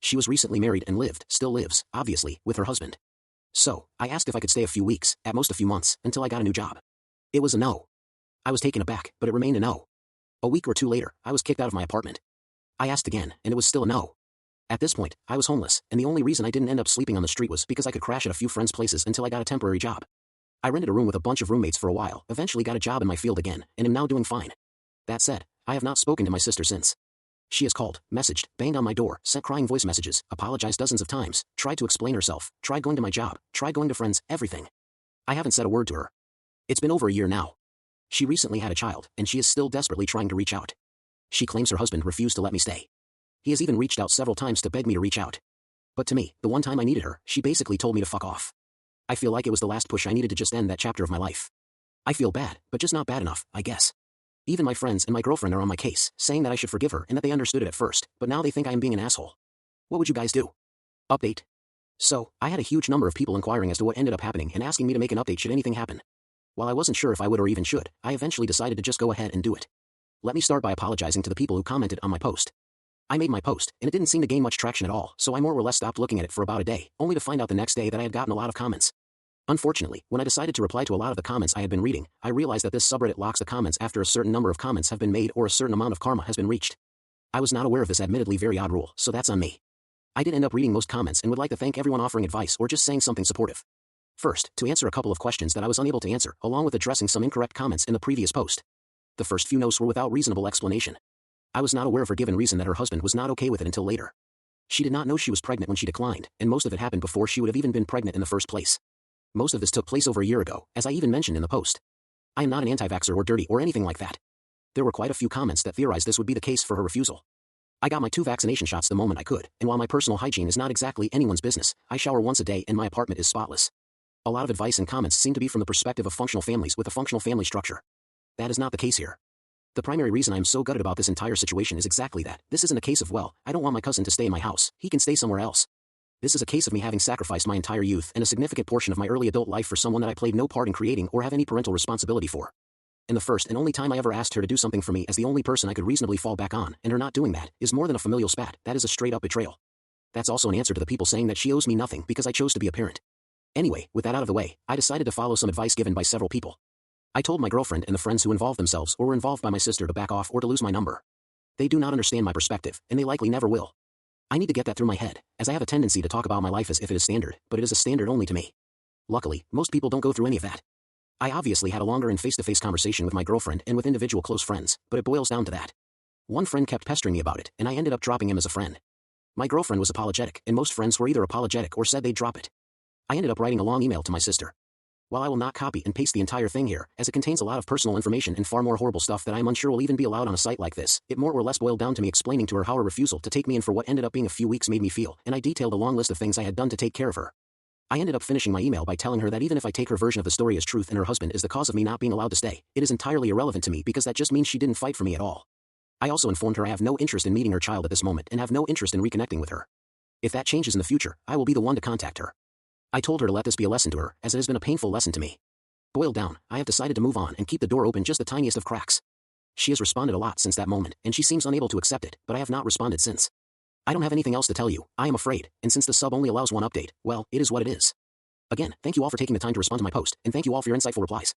She was recently married and still lives, obviously, with her husband. So, I asked if I could stay a few weeks, at most a few months, until I got a new job. It was a no. I was taken aback, but it remained a no. A week or two later, I was kicked out of my apartment. I asked again, and it was still a no. At this point, I was homeless, and the only reason I didn't end up sleeping on the street was because I could crash at a few friends' places until I got a temporary job. I rented a room with a bunch of roommates for a while, eventually got a job in my field again, and am now doing fine. That said, I have not spoken to my sister since. She has called, messaged, banged on my door, sent crying voice messages, apologized dozens of times, tried to explain herself, tried going to my job, tried going to friends, everything. I haven't said a word to her. It's been over a year now. She recently had a child, and she is still desperately trying to reach out. She claims her husband refused to let me stay. He has even reached out several times to beg me to reach out. But to me, the one time I needed her, she basically told me to fuck off. I feel like it was the last push I needed to just end that chapter of my life. I feel bad, but just not bad enough, I guess. Even my friends and my girlfriend are on my case, saying that I should forgive her and that they understood it at first, but now they think I am being an asshole. What would you guys do? Update. So, I had a huge number of people inquiring as to what ended up happening and asking me to make an update should anything happen. While I wasn't sure if I would or even should, I eventually decided to just go ahead and do it. Let me start by apologizing to the people who commented on my post. I made my post, and it didn't seem to gain much traction at all, so I more or less stopped looking at it for about a day, only to find out the next day that I had gotten a lot of comments. Unfortunately, when I decided to reply to a lot of the comments I had been reading, I realized that this subreddit locks the comments after a certain number of comments have been made or a certain amount of karma has been reached. I was not aware of this admittedly very odd rule, so that's on me. I did end up reading most comments and would like to thank everyone offering advice or just saying something supportive. First, to answer a couple of questions that I was unable to answer, along with addressing some incorrect comments in the previous post. The first few no's were without reasonable explanation. I was not aware of her given reason that her husband was not okay with it until later. She did not know she was pregnant when she declined, and most of it happened before she would have even been pregnant in the first place. Most of this took place over a year ago, as I even mentioned in the post. I am not an anti-vaxxer or dirty or anything like that. There were quite a few comments that theorized this would be the case for her refusal. I got my 2 vaccination shots the moment I could, and while my personal hygiene is not exactly anyone's business, I shower once a day and my apartment is spotless. A lot of advice and comments seem to be from the perspective of functional families with a functional family structure. That is not the case here. The primary reason I am so gutted about this entire situation is exactly that. This isn't a case of, well, I don't want my cousin to stay in my house, he can stay somewhere else. This is a case of me having sacrificed my entire youth and a significant portion of my early adult life for someone that I played no part in creating or have any parental responsibility for. And the first and only time I ever asked her to do something for me as the only person I could reasonably fall back on, and her not doing that, is more than a familial spat, that is a straight-up betrayal. That's also an answer to the people saying that she owes me nothing because I chose to be a parent. Anyway, with that out of the way, I decided to follow some advice given by several people. I told my girlfriend and the friends who involved themselves or were involved by my sister to back off or to lose my number. They do not understand my perspective, and they likely never will. I need to get that through my head, as I have a tendency to talk about my life as if it is standard, but it is a standard only to me. Luckily, most people don't go through any of that. I obviously had a longer and face-to-face conversation with my girlfriend and with individual close friends, but it boils down to that. One friend kept pestering me about it, and I ended up dropping him as a friend. My girlfriend was apologetic, and most friends were either apologetic or said they'd drop it. I ended up writing a long email to my sister. While I will not copy and paste the entire thing here, as it contains a lot of personal information and far more horrible stuff that I am unsure will even be allowed on a site like this, it more or less boiled down to me explaining to her how her refusal to take me in for what ended up being a few weeks made me feel, and I detailed a long list of things I had done to take care of her. I ended up finishing my email by telling her that even if I take her version of the story as truth and her husband is the cause of me not being allowed to stay, it is entirely irrelevant to me because that just means she didn't fight for me at all. I also informed her I have no interest in meeting her child at this moment and have no interest in reconnecting with her. If that changes in the future, I will be the one to contact her. I told her to let this be a lesson to her, as it has been a painful lesson to me. Boiled down, I have decided to move on and keep the door open just the tiniest of cracks. She has responded a lot since that moment, and she seems unable to accept it, but I have not responded since. I don't have anything else to tell you, I am afraid, and since the sub only allows one update, well, it is what it is. Again, thank you all for taking the time to respond to my post, and thank you all for your insightful replies.